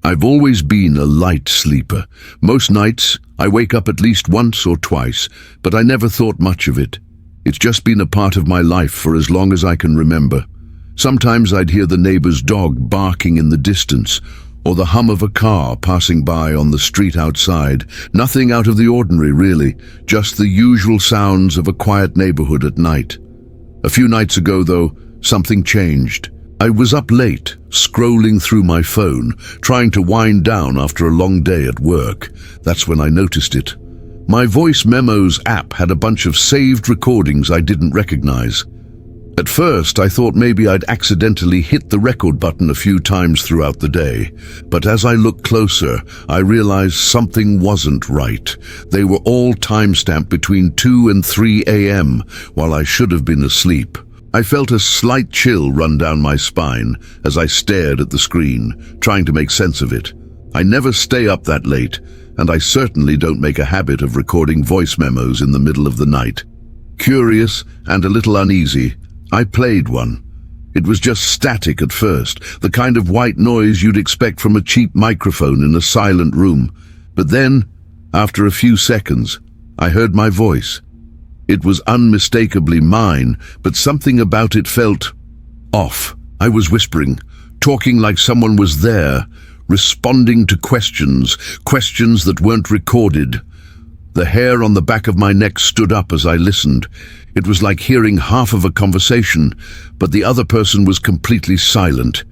I've always been a light sleeper. Most nights, I wake up at least once or twice, but I never thought much of it. It's just been a part of my life for as long as I can remember. Sometimes I'd hear the neighbor's dog barking in the distance, or the hum of a car passing by on the street outside. Nothing out of the ordinary, really, just the usual sounds of a quiet neighborhood at night. A few nights ago, though, something changed. I was up late, scrolling through my phone, trying to wind down after a long day at work. That's when I noticed it. My voice memos app had a bunch of saved recordings I didn't recognize. At first, I thought maybe I'd accidentally hit the record button a few times throughout the day. But as I looked closer, I realized something wasn't right. They were all timestamped between 2 and 3 a.m., while I should have been asleep. I felt a slight chill run down my spine as I stared at the screen, trying to make sense of it. I never stay up that late, and I certainly don't make a habit of recording voice memos in the middle of the night. Curious and a little uneasy, I played one. It was just static at first, the kind of white noise you'd expect from a cheap microphone in a silent room. But then, after a few seconds, I heard my voice. It was unmistakably mine, but something about it felt off. I was whispering, talking like someone was there, responding to questions that weren't recorded. The hair on the back of my neck stood up as I listened. It was like hearing half of a conversation, but the other person was completely silent.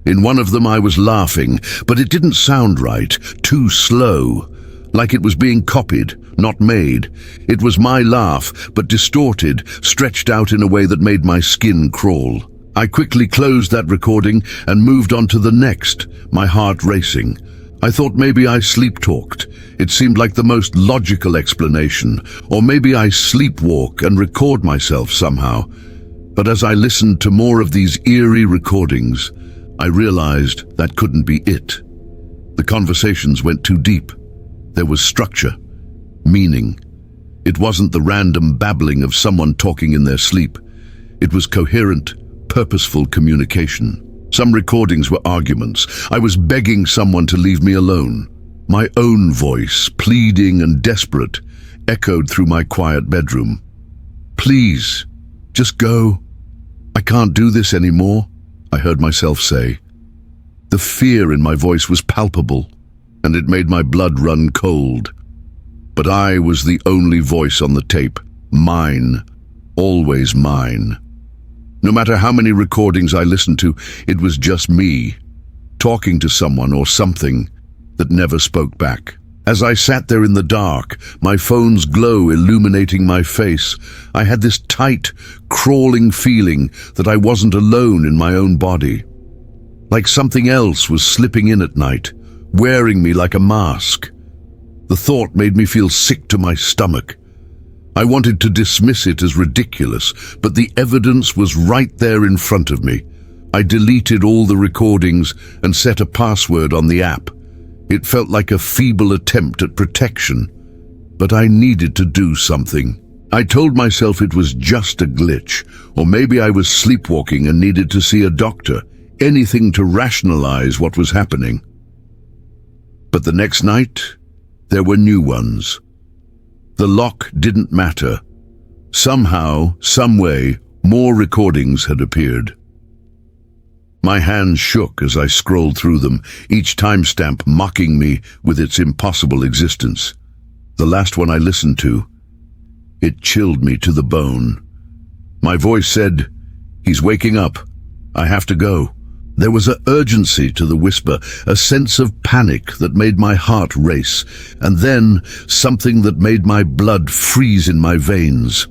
In one of them I was laughing, but it didn't sound right, too slow. Like it was being copied, not made. It was my laugh, but distorted, stretched out in a way that made my skin crawl. I quickly closed that recording and moved on to the next, my heart racing. I thought maybe I sleep-talked. It seemed like the most logical explanation, or maybe I sleepwalk and record myself somehow. But as I listened to more of these eerie recordings, I realized that couldn't be it. The conversations went too deep. There was structure, meaning. It wasn't the random babbling of someone talking in their sleep. It was coherent, purposeful communication. Some recordings were arguments. I was begging someone to leave me alone. My own voice, pleading and desperate, echoed through my quiet bedroom. "Please, just go. I can't do this anymore," I heard myself say. The fear in my voice was palpable, and it made my blood run cold. But I was the only voice on the tape. Mine. Always mine. No matter how many recordings I listened to, it was just me, talking to someone or something that never spoke back. As I sat there in the dark, my phone's glow illuminating my face, I had this tight, crawling feeling that I wasn't alone in my own body. Like something else was slipping in at night, wearing me like a mask. The thought made me feel sick to my stomach. I wanted to dismiss it as ridiculous, but the evidence was right there in front of me. I deleted all the recordings and set a password on the app. It felt like a feeble attempt at protection, but I needed to do something. I told myself it was just a glitch, or maybe I was sleepwalking and needed to see a doctor, anything to rationalize what was happening. But the next night, there were new ones. The lock didn't matter. Somehow, some way, more recordings had appeared. My hands shook as I scrolled through them, each timestamp mocking me with its impossible existence. The last one I listened to, it chilled me to the bone. My voice said, "He's waking up. I have to go." There was an urgency to the whisper, a sense of panic that made my heart race, and then something that made my blood freeze in my veins.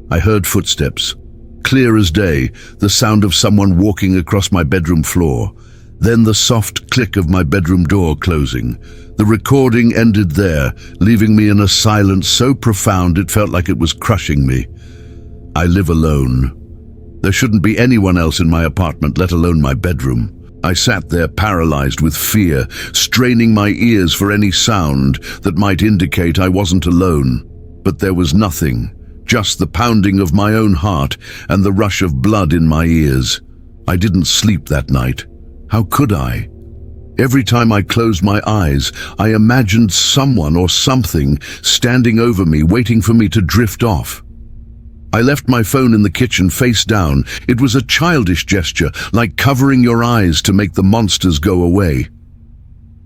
I heard footsteps, clear as day, the sound of someone walking across my bedroom floor, then the soft click of my bedroom door closing. The recording ended there, leaving me in a silence so profound it felt like it was crushing me. I live alone. There shouldn't be anyone else in my apartment, let alone my bedroom. I sat there paralyzed with fear, straining my ears for any sound that might indicate I wasn't alone. But there was nothing, just the pounding of my own heart and the rush of blood in my ears. I didn't sleep that night. How could I? Every time I closed my eyes, I imagined someone or something standing over me, waiting for me to drift off. I left my phone in the kitchen face down. It was a childish gesture, like covering your eyes to make the monsters go away.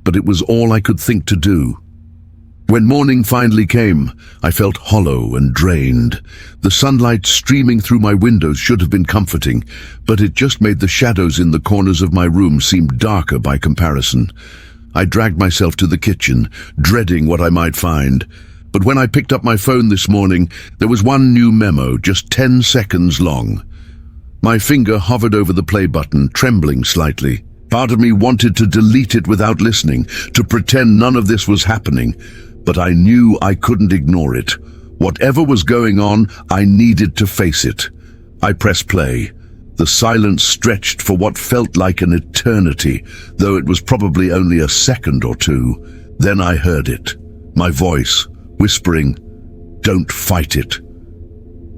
But it was all I could think to do. When morning finally came, I felt hollow and drained. The sunlight streaming through my windows should have been comforting, but it just made the shadows in the corners of my room seem darker by comparison. I dragged myself to the kitchen, dreading what I might find. But when I picked up my phone this morning, there was one new memo, just 10 seconds long. My finger hovered over the play button, trembling slightly. Part of me wanted to delete it without listening, to pretend none of this was happening. But I knew I couldn't ignore it. Whatever was going on, I needed to face it. I pressed play. The silence stretched for what felt like an eternity, though it was probably only a second or two. Then I heard it. My voice, whispering, "Don't fight it."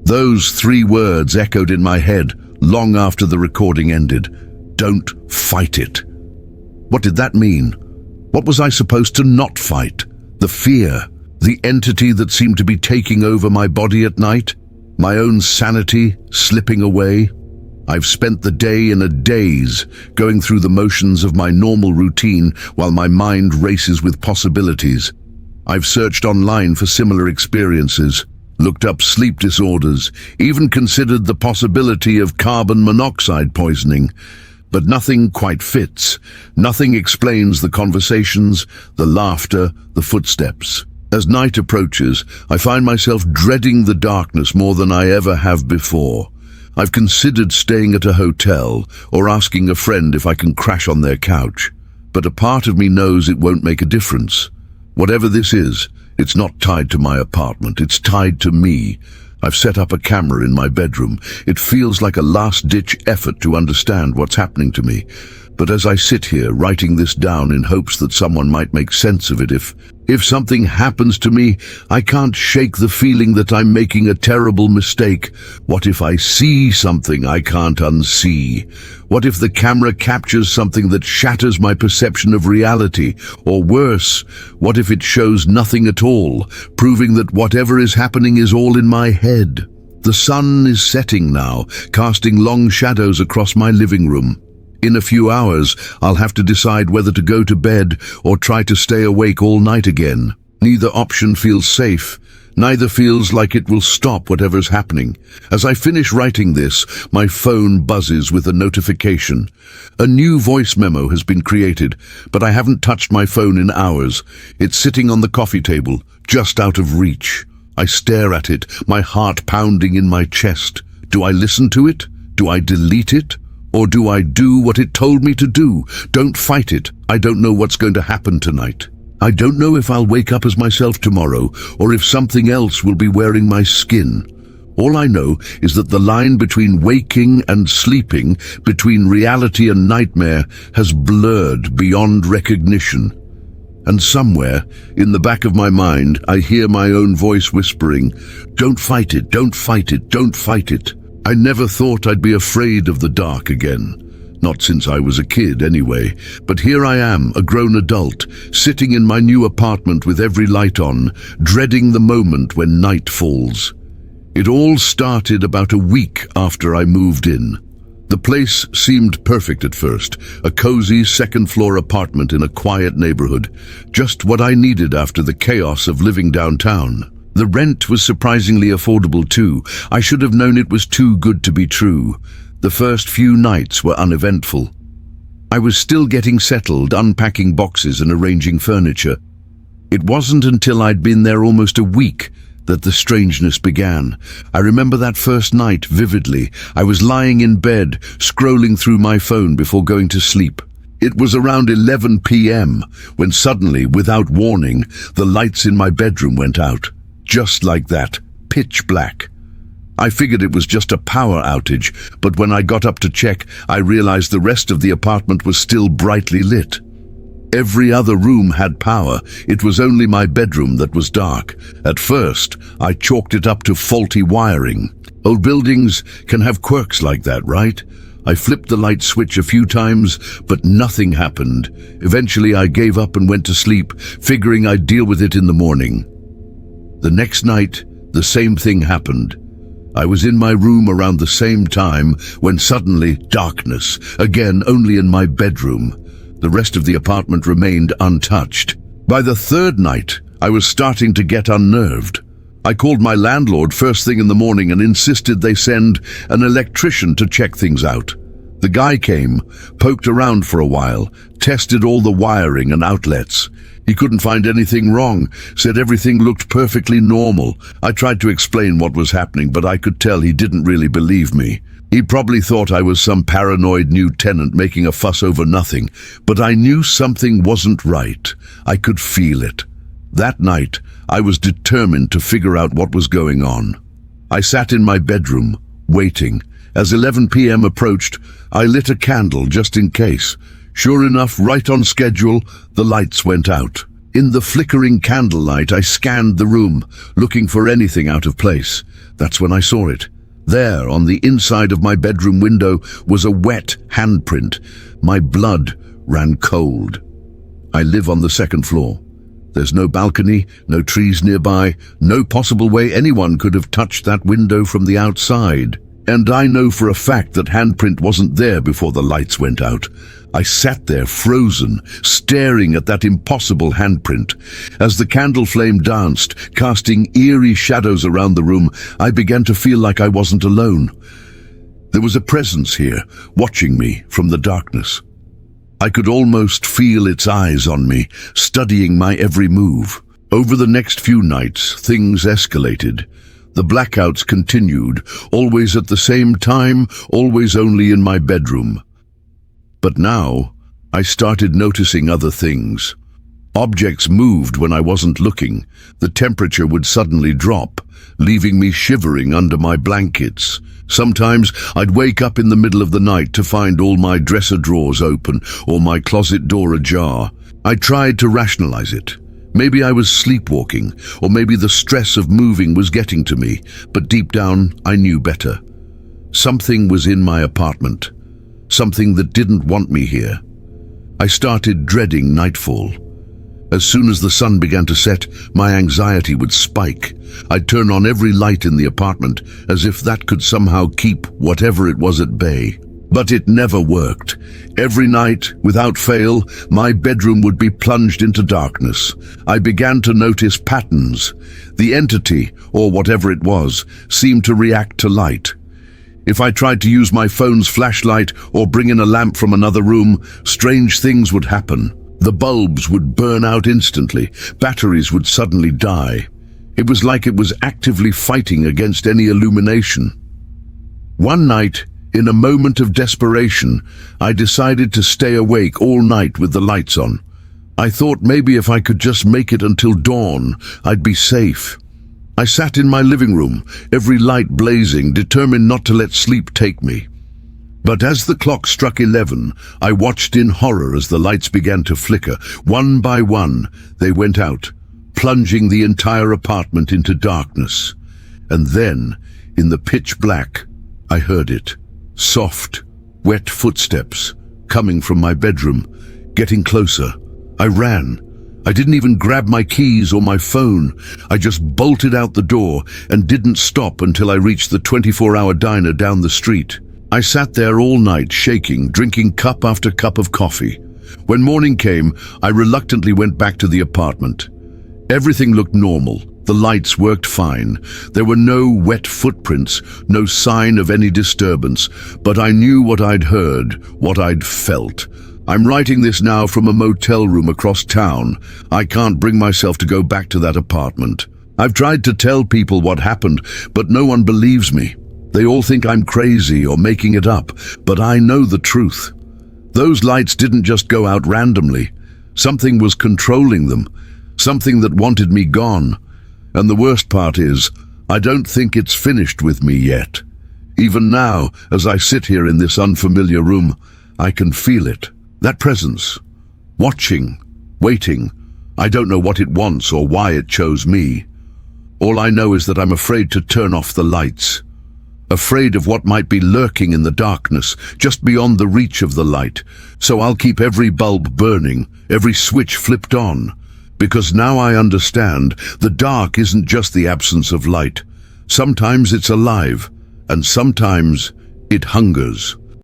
Those 3 words echoed in my head long after the recording ended. Don't fight it. What did that mean? What was I supposed to not fight? The fear, the entity that seemed to be taking over my body at night, my own sanity slipping away. I've spent the day in a daze, going through the motions of my normal routine while my mind races with possibilities. I've searched online for similar experiences, looked up sleep disorders, even considered the possibility of carbon monoxide poisoning. But nothing quite fits. Nothing explains the conversations, the laughter, the footsteps. As night approaches, I find myself dreading the darkness more than I ever have before. I've considered staying at a hotel or asking a friend if I can crash on their couch. But a part of me knows it won't make a difference. Whatever this is, it's not tied to my apartment. It's tied to me. I've set up a camera in my bedroom. It feels like a last-ditch effort to understand what's happening to me. But as I sit here writing this down in hopes that someone might make sense of it, if something happens to me, I can't shake the feeling that I'm making a terrible mistake. What if I see something I can't unsee? What if the camera captures something that shatters my perception of reality? Or worse, what if it shows nothing at all, proving that whatever is happening is all in my head? The sun is setting now, casting long shadows across my living room. In a few hours, I'll have to decide whether to go to bed or try to stay awake all night again. Neither option feels safe. Neither feels like it will stop whatever's happening. As I finish writing this, my phone buzzes with a notification. A new voice memo has been created, but I haven't touched my phone in hours. It's sitting on the coffee table, just out of reach. I stare at it, my heart pounding in my chest. Do I listen to it? Do I delete it? Or do I do what it told me to do? Don't fight it. I don't know what's going to happen tonight. I don't know if I'll wake up as myself tomorrow, or if something else will be wearing my skin. All I know is that the line between waking and sleeping, between reality and nightmare, has blurred beyond recognition. And somewhere, in the back of my mind, I hear my own voice whispering, "Don't fight it, don't fight it, don't fight it." I never thought I'd be afraid of the dark again. Not since I was a kid, anyway. But here I am, a grown adult, sitting in my new apartment with every light on, dreading the moment when night falls. It all started about a week after I moved in. The place seemed perfect at first, a cozy second-floor apartment in a quiet neighborhood, just what I needed after the chaos of living downtown. The rent was surprisingly affordable too. I should have known it was too good to be true. The first few nights were uneventful. I was still getting settled, unpacking boxes and arranging furniture. It wasn't until I'd been there almost a week that the strangeness began. I remember that first night vividly. I was lying in bed, scrolling through my phone before going to sleep. It was around 11 p.m. when suddenly, without warning, the lights in my bedroom went out. Just like that, pitch black. I figured it was just a power outage, but when I got up to check, I realized the rest of the apartment was still brightly lit. Every other room had power. It was only my bedroom that was dark. At first, I chalked it up to faulty wiring. Old buildings can have quirks like that, right? I flipped the light switch a few times, but nothing happened. Eventually, I gave up and went to sleep, figuring I'd deal with it in the morning. The next night, the same thing happened. I was in my room around the same time when suddenly darkness, again only in my bedroom. The rest of the apartment remained untouched. By the third night, I was starting to get unnerved. I called my landlord first thing in the morning and insisted they send an electrician to check things out. The guy came, poked around for a while, tested all the wiring and outlets. He couldn't find anything wrong, said everything looked perfectly normal. I tried to explain what was happening, but I could tell he didn't really believe me. He probably thought I was some paranoid new tenant making a fuss over nothing, but I knew something wasn't right. I could feel it. That night, I was determined to figure out what was going on. I sat in my bedroom, waiting. As 11 p.m. approached, I lit a candle just in case. Sure enough, right on schedule, the lights went out. In the flickering candlelight, I scanned the room, looking for anything out of place. That's when I saw it. There, on the inside of my bedroom window, was a wet handprint. My blood ran cold. I live on the second floor. There's no balcony, no trees nearby, no possible way anyone could have touched that window from the outside. And I know for a fact that handprint wasn't there before the lights went out. I sat there frozen, staring at that impossible handprint. As the candle flame danced, casting eerie shadows around the room, I began to feel like I wasn't alone. There was a presence here, watching me from the darkness. I could almost feel its eyes on me, studying my every move. Over the next few nights, things escalated. The blackouts continued, always at the same time, always only in my bedroom. But now, I started noticing other things. Objects moved when I wasn't looking. The temperature would suddenly drop, leaving me shivering under my blankets. Sometimes I'd wake up in the middle of the night to find all my dresser drawers open or my closet door ajar. I tried to rationalize it. Maybe I was sleepwalking, or maybe the stress of moving was getting to me, but deep down I knew better. Something was in my apartment. Something that didn't want me here. I started dreading nightfall. As soon as the sun began to set, my anxiety would spike. I'd turn on every light in the apartment, as if that could somehow keep whatever it was at bay. But it never worked. Every night, without fail, my bedroom would be plunged into darkness. I began to notice patterns. The entity, or whatever it was, seemed to react to light. If I tried to use my phone's flashlight or bring in a lamp from another room, strange things would happen. The bulbs would burn out instantly. Batteries would suddenly die. It was like it was actively fighting against any illumination. One night, in a moment of desperation, I decided to stay awake all night with the lights on. I thought maybe if I could just make it until dawn, I'd be safe. I sat in my living room, every light blazing, determined not to let sleep take me. But as the clock struck 11, I watched in horror as the lights began to flicker. One by one, they went out, plunging the entire apartment into darkness. And then, in the pitch black, I heard it. Soft, wet footsteps, coming from my bedroom, getting closer. I ran. I didn't even grab my keys or my phone. I just bolted out the door and didn't stop until I reached the 24-hour diner down the street. I sat there all night, shaking, drinking cup after cup of coffee. When morning came, I reluctantly went back to the apartment. Everything looked normal. The lights worked fine. There were no wet footprints, no sign of any disturbance, but I knew what I'd heard, what I'd felt. I'm writing this now from a motel room across town. I can't bring myself to go back to that apartment. I've tried to tell people what happened, but no one believes me. They all think I'm crazy or making it up, but I know the truth. Those lights didn't just go out randomly. Something was controlling them, something that wanted me gone. And the worst part is, I don't think it's finished with me yet. Even now, as I sit here in this unfamiliar room, I can feel it. That presence. Watching, waiting. I don't know what it wants or why it chose me. All I know is that I'm afraid to turn off the lights. afraid of what might be lurking in the darkness, just beyond the reach of the light. So I'll keep every bulb burning, every switch flipped on. Because now I understand, the dark isn't just the absence of light. Sometimes it's alive, and sometimes it hungers.